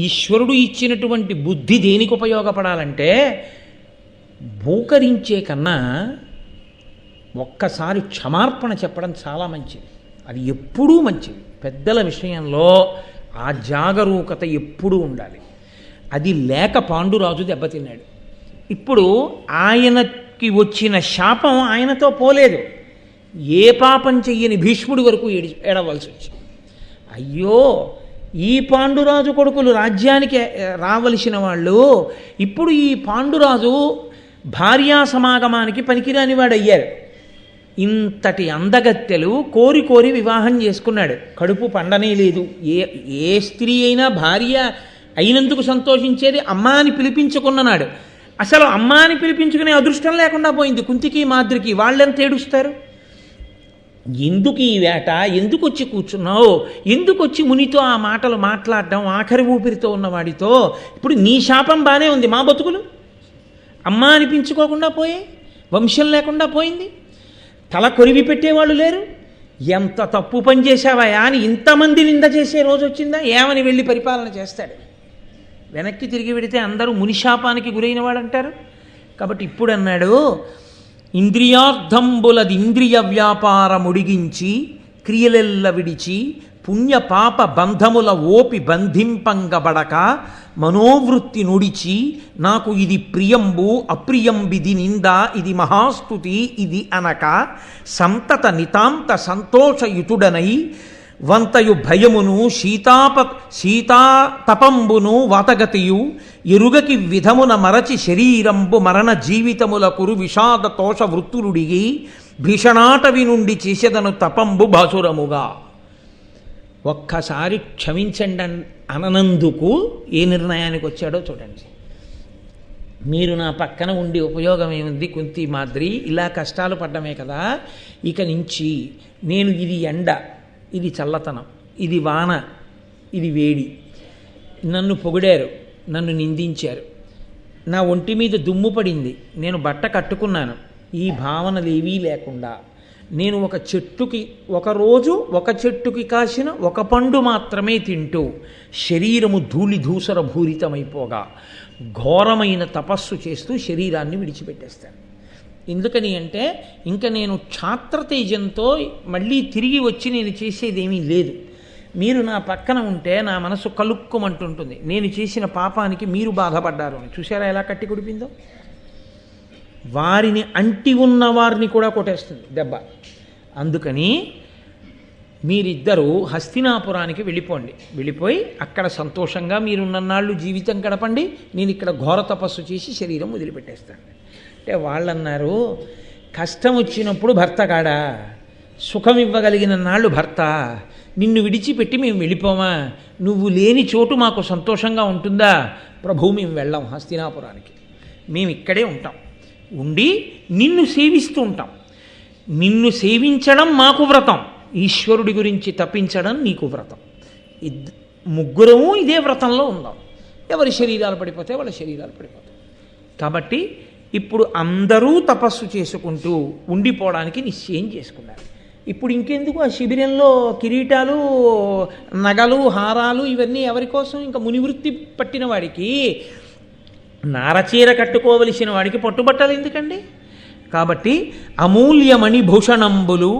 ఈశ్వరుడు ఇచ్చినటువంటి బుద్ధి దేనికి ఉపయోగపడాలంటే భూకరించే కన్నా ఒక్కసారి క్షమార్పణ చెప్పడం చాలా మంచిది. అది ఎప్పుడూ మంచిది. పెద్దల విషయంలో ఆ జాగరూకత ఎప్పుడూ ఉండాలి. అది లేక పాండురాజు దెబ్బతిన్నాడు. ఇప్పుడు ఆయనకి వచ్చిన శాపం ఆయనతో పోలేదు. ఏ పాపం చెయ్యని భీష్ముడి వరకు ఏడవలసి వచ్చింది. అయ్యో, ఈ పాండురాజు కొడుకులు రాజ్యానికి రావలసిన వాళ్ళు ఇప్పుడు ఈ పాండురాజు భార్యా సమాగమానికి పనికిరాని వాడు అయ్యారు. ఇంతటి అందగత్తెలు కోరి కోరి వివాహం చేసుకున్నాడు. కడుపు పండనే లేదు. ఏ స్త్రీ అయినా భార్య అయినందుకు సంతోషించేది అమ్మ అని పిలిపించుకున్నాడు. అసలు అమ్మ అని పిలిపించుకునే అదృష్టం లేకుండా పోయింది కుంతికి మాద్రికి. వాళ్ళెంత ఏడుస్తారు. ఎందుకు ఈ వేట, ఎందుకు వచ్చి కూర్చున్నావు, ఎందుకు వచ్చి మునితో ఆ మాటలు మాట్లాడడం, ఆఖరి ఊపిరితో ఉన్నవాడితో. ఇప్పుడు నీ శాపం బాగానే ఉంది, మా బతుకులు అమ్మ అనిపించుకోకుండా పోయే, వంశం లేకుండా పోయింది, తల కొరివి పెట్టేవాళ్ళు లేరు. ఎంత తప్పు పని చేశావా అని ఇంతమంది నింద చేసే రోజు వచ్చిందా? ఏమని వెళ్ళి పరిపాలన చేస్తాడు? వెనక్కి తిరిగి పెడితే అందరూ మునిశాపానికి గురైన వాడు అంటారు. కాబట్టి ఇప్పుడు అన్నాడు, ఇంద్రియార్థంబులది ఇంద్రియ వ్యాపారముడిగించి క్రియలెల్ల విడిచి పుణ్య పాప బంధముల ఓపి బంధింపంగబడక మనోవృత్తి నుడిచి నాకు ఇది ప్రియంబు అప్రియంబిది నింద ఇది మహాస్తుతి ఇది అనక సంతత నితాంత సంతోషయుతుడనై వంతయు భయమును శీతాతపంబును వాతగతియు ఎరుగకి విధమున మరచి శరీరంబు మరణ జీవితముల కురు విషాద తోష వృత్తులుడిగి భీషణాటవి నుండి చేసెదను తపంబు బాసురముగా. ఒక్కసారి క్షమించండి అననందుకు ఏ నిర్ణయానికి వచ్చాడో చూడండి. మీరు నా పక్కన ఉండి ఉపయోగం ఏముంది కుంతి మాద్రి, ఇలా కష్టాలు పడ్డమే కదా. ఇక నుంచి నేను ఇది ఎండ, ఇది చల్లతనం, ఇది వాన, ఇది వేడి, నన్ను పొగిడారు, నన్ను నిందించారు, నా ఒంటి మీద దుమ్ము పడింది, నేను బట్ట కట్టుకున్నాను, ఈ భావనలేవీ లేకుండా నేను ఒక చెట్టుకి ఒకరోజు ఒక చెట్టుకి కాసిన ఒక పండు మాత్రమే తింటూ శరీరము ధూళి ధూసర భూరితమైపోగా ఘోరమైన తపస్సు చేస్తూ శరీరాన్ని విడిచిపెట్టేస్తాను. ఎందుకని అంటే ఇంకా నేను క్షాత్రతేజంతో మళ్ళీ తిరిగి వచ్చి నేను చేసేదేమీ లేదు. మీరు నా పక్కన ఉంటే నా మనసు కలుక్కుమంటుంటుంది. నేను చేసిన పాపానికి మీరు బాధపడ్డారు అని. చూసారా ఎలా కట్టి కుడిపిందో? వారిని అంటి ఉన్న వారిని కూడా కొట్టేస్తుంది దెబ్బ. అందుకని మీరిద్దరూ హస్తినాపురానికి వెళ్ళిపోండి. వెళ్ళిపోయి అక్కడ సంతోషంగా మీరున్నన్నాళ్ళు జీవితం గడపండి. నేను ఇక్కడ ఘోర తపస్సు చేసి శరీరం వదిలిపెట్టేస్తాను. అంటే వాళ్ళన్నారు, కష్టం వచ్చినప్పుడు భర్త కాడా, సుఖం ఇవ్వగలిగిన నాళ్ళు భర్త, నిన్ను విడిచిపెట్టి మేము వెళ్ళిపోమా? నువ్వు లేని చోటు మాకు సంతోషంగా ఉంటుందా? ప్రభు, మేము వెళ్ళాం హస్తినాపురానికి, మేము ఇక్కడే ఉంటాం, ఉండి నిన్ను సేవిస్తూ ఉంటాం. నిన్ను సేవించడం మాకు వ్రతం, ఈశ్వరుడి గురించి తప్పించడం నీకు వ్రతం. ముగ్గురము ఇదే వ్రతంలో ఉందాం. ఎవరి శరీరాలు పడిపోతే వాళ్ళ శరీరాలు పడిపోతాయి. కాబట్టి ఇప్పుడు అందరూ తపస్సు చేసుకుంటూ ఉండిపోవడానికి నిశ్చయం చేసుకున్నారు. ఇప్పుడు ఇంకెందుకు ఆ శిబిరంలో కిరీటాలు, నగలు, హారాలు ఇవన్నీ ఎవరి కోసం? ఇంకా మునివృత్తి పట్టిన వాడికి, నారచీర కట్టుకోవలసిన వాడికి పట్టుబట్టలు ఎందుకండి? కాబట్టి అమూల్యమణి భూషణంబులు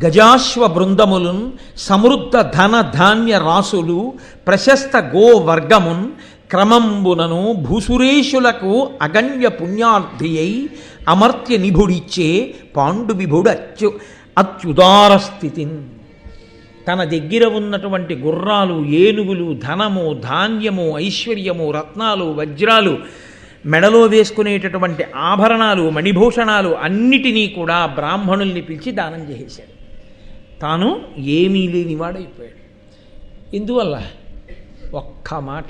గజాశ్వ బృందములున్ సమృద్ధ ధన ధాన్య రాసులు ప్రశస్త గోవర్గమున్ క్రమంబునను భూసురేషులకు అగణ్య పుణ్యార్థి అయి అమర్త్య నిభుడిచ్చే పాండు విభుడు అత్యుదార స్థితిన్. తన దగ్గర ఉన్నటువంటి గుర్రాలు, ఏనుగులు, ధనము, ధాన్యము, ఐశ్వర్యము, రత్నాలు, వజ్రాలు, మెడలో వేసుకునేటటువంటి ఆభరణాలు, మణిభూషణాలు అన్నిటినీ కూడా బ్రాహ్మణుల్ని పిలిచి దానం చేసేశాడు. తాను ఏమీ లేనివాడైపోయాడు. ఇందువల్ల ఒక్క మాట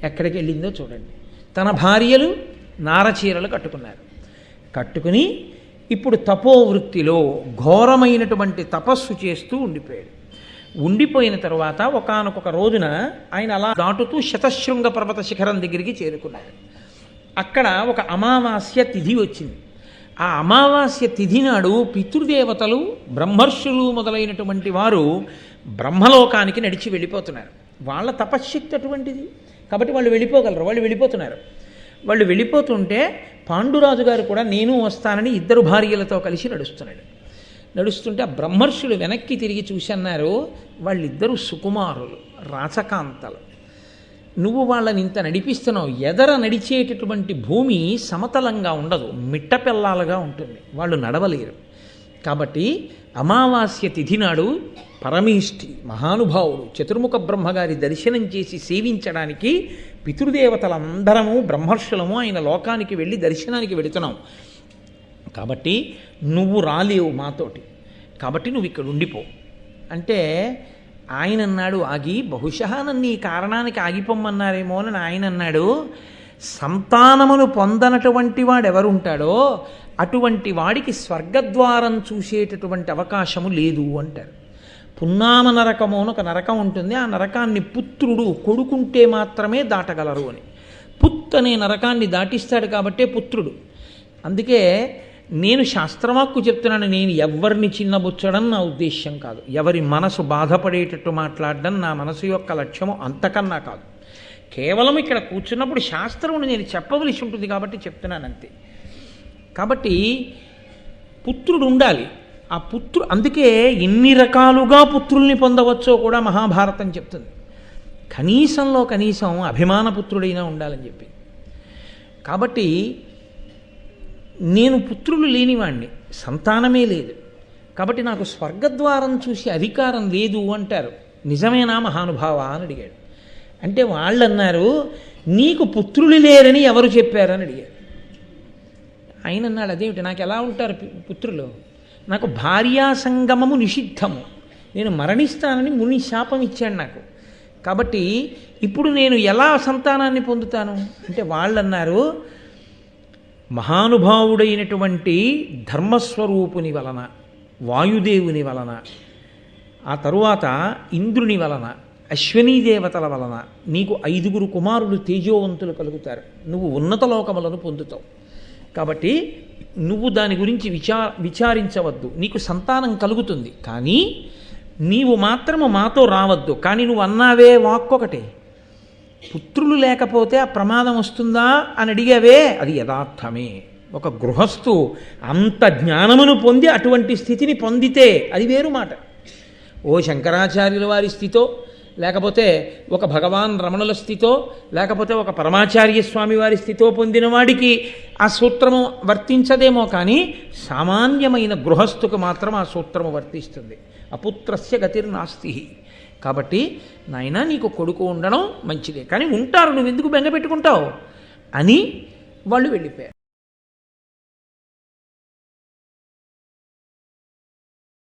ఎక్కడికి వెళ్ళిందో చూడండి. తన భార్యలు నారచీరలు కట్టుకున్నారు. కట్టుకుని ఇప్పుడు తపోవృత్తిలో ఘోరమైనటువంటి తపస్సు చేస్తూ ఉండిపోయాడు. ఉండిపోయిన తర్వాత ఒకానొక రోజున ఆయన అలా దాటుతూ శతశృంగ పర్వత శిఖరం దగ్గరికి చేరుకున్నాడు. అక్కడ ఒక అమావాస్య తిథి వచ్చింది. ఆ అమావాస్య తిథి నాడు పితృదేవతలు, బ్రహ్మర్షులు మొదలైనటువంటి వారు బ్రహ్మలోకానికి నడిచి వెళ్ళిపోతున్నారు. వాళ్ళ తపశ్శక్తి అటువంటిది. కాబట్టి వాళ్ళు వెళ్ళిపోగలరు. వాళ్ళు వెళ్ళిపోతున్నారు. వాళ్ళు వెళ్ళిపోతుంటే పాండురాజు గారు కూడా నేను వస్తానని 2 భార్యలతో కలిసి నడుస్తుంటే ఆ బ్రహ్మర్షులు వెనక్కి తిరిగి చూసి అన్నారు, వాళ్ళిద్దరూ సుకుమారులు, రాచకాంతలు. నువ్వు వాళ్ళని ఇంత నడిపిస్తున్నావు. ఎదర నడిచేటటువంటి భూమి సమతలంగా ఉండదు, మిట్టపెల్లాలుగా ఉంటుంది, వాళ్ళు నడవలేరు. కాబట్టి అమావాస్య తిథి నాడు పరమేష్ఠి మహానుభావుడు చతుర్ముఖ బ్రహ్మగారి దర్శనం చేసి సేవించడానికి పితృదేవతలందరము బ్రహ్మర్షులము ఆయన లోకానికి వెళ్ళి దర్శనానికి వెళుతున్నాం. కాబట్టి నువ్వు రాలేవు మాతోటి, కాబట్టి నువ్వు ఇక్కడ ఉండిపో అంటే ఆయన అన్నాడు ఆగి, బహుశా నన్ను ఈ కారణానికి ఆగిపోమ్మన్నారేమో అని ఆయన అన్నాడు, సంతానమును పొందనటువంటి వాడెవరుంటాడో అటువంటి వాడికి స్వర్గద్వారం చూసేటటువంటి అవకాశము లేదు అంటారు. పున్నామ నరకము అని ఒక నరకం ఉంటుంది. ఆ నరకాన్ని పుత్రుడు కొడుకుంటే మాత్రమే దాటగలరు అని. పుత్ అనే నరకాన్ని దాటిస్తాడు కాబట్టే పుత్రుడు. అందుకే నేను శాస్త్రవాక్కు చెప్తున్నాను, నేను ఎవరిని చిన్నబుచ్చడం నా ఉద్దేశ్యం కాదు, ఎవరి మనసు బాధపడేటట్టు మాట్లాడడం నా మనసు యొక్క లక్ష్యము అంతకన్నా కాదు. కేవలం ఇక్కడ కూర్చున్నప్పుడు శాస్త్రమును నేను చెప్పవలసి ఉంటుంది కాబట్టి చెప్తున్నాను అంతే. కాబట్టి పుత్రుడు ఉండాలి. ఆ అందుకే ఎన్ని రకాలుగా పుత్రుల్ని పొందవచ్చో కూడా మహాభారతం చెప్తుంది. కనీసంలో కనీసం అభిమానపుత్రుడైనా ఉండాలని చెప్పి. కాబట్టి నేను పుత్రులు లేనివాణ్ణి, సంతానమే లేదు, కాబట్టి నాకు స్వర్గద్వారం చూసి అధికారం లేదు అంటారు. నిజమేనా మహానుభావ అని అడిగాడు. అంటే వాళ్ళు అన్నారు, నీకు పుత్రులు లేరని ఎవరు చెప్పారని అడిగారు. ఆయన అన్నాడు, అదేమిటి, నాకు ఎలా ఉంటారు పుత్రులు, నాకు భార్యా సంగమము నిషిద్ధము, నేను మరణిస్తానని ముని శాపం ఇచ్చాడు నాకు, కాబట్టి ఇప్పుడు నేను ఎలా సంతానాన్ని పొందుతాను అంటే వాళ్ళు అన్నారు, మహానుభావుడైనటువంటి ధర్మస్వరూపుని వలన, వాయుదేవుని వలన, ఆ తరువాత ఇంద్రుని వలన, అశ్వనీ దేవతల వలన నీకు 5 కుమారులు తేజోవంతులు కలుగుతారు, నువ్వు ఉన్నత లోకములను పొందుతావు. కాబట్టి నువ్వు దాని గురించి విచారించవద్దు, నీకు సంతానం కలుగుతుంది, కానీ నీవు మాత్రము మాతో రావద్దు. కానీ నువ్వు అన్నావే వాక్కొకటే, పుత్రులు లేకపోతే ఆ ప్రమాదం వస్తుందా అని అడిగావే, అది యథార్థమే. ఒక గృహస్థు అంత జ్ఞానమును పొంది అటువంటి స్థితిని పొందితే అది వేరు మాట. ఓ శంకరాచార్యుల వారి స్థితో, లేకపోతే ఒక భగవాన్ రమణుల స్థితో, లేకపోతే ఒక పరమాచార్య స్వామి వారి స్థితో పొందిన వాడికి ఆ సూత్రము వర్తించదేమో, కానీ సామాన్యమైన గృహస్థుకు మాత్రం ఆ సూత్రము వర్తిస్తుంది. అపుత్రస్య గతిర్నాస్తి. కాబట్టి నాయనా నీకు కొడుకు ఉండడం మంచిదే, కానీ ఉంటారు, నువ్వు ఎందుకు బెంగ పెట్టుకుంటావు అని వాళ్ళు వెళ్ళిపోయారు.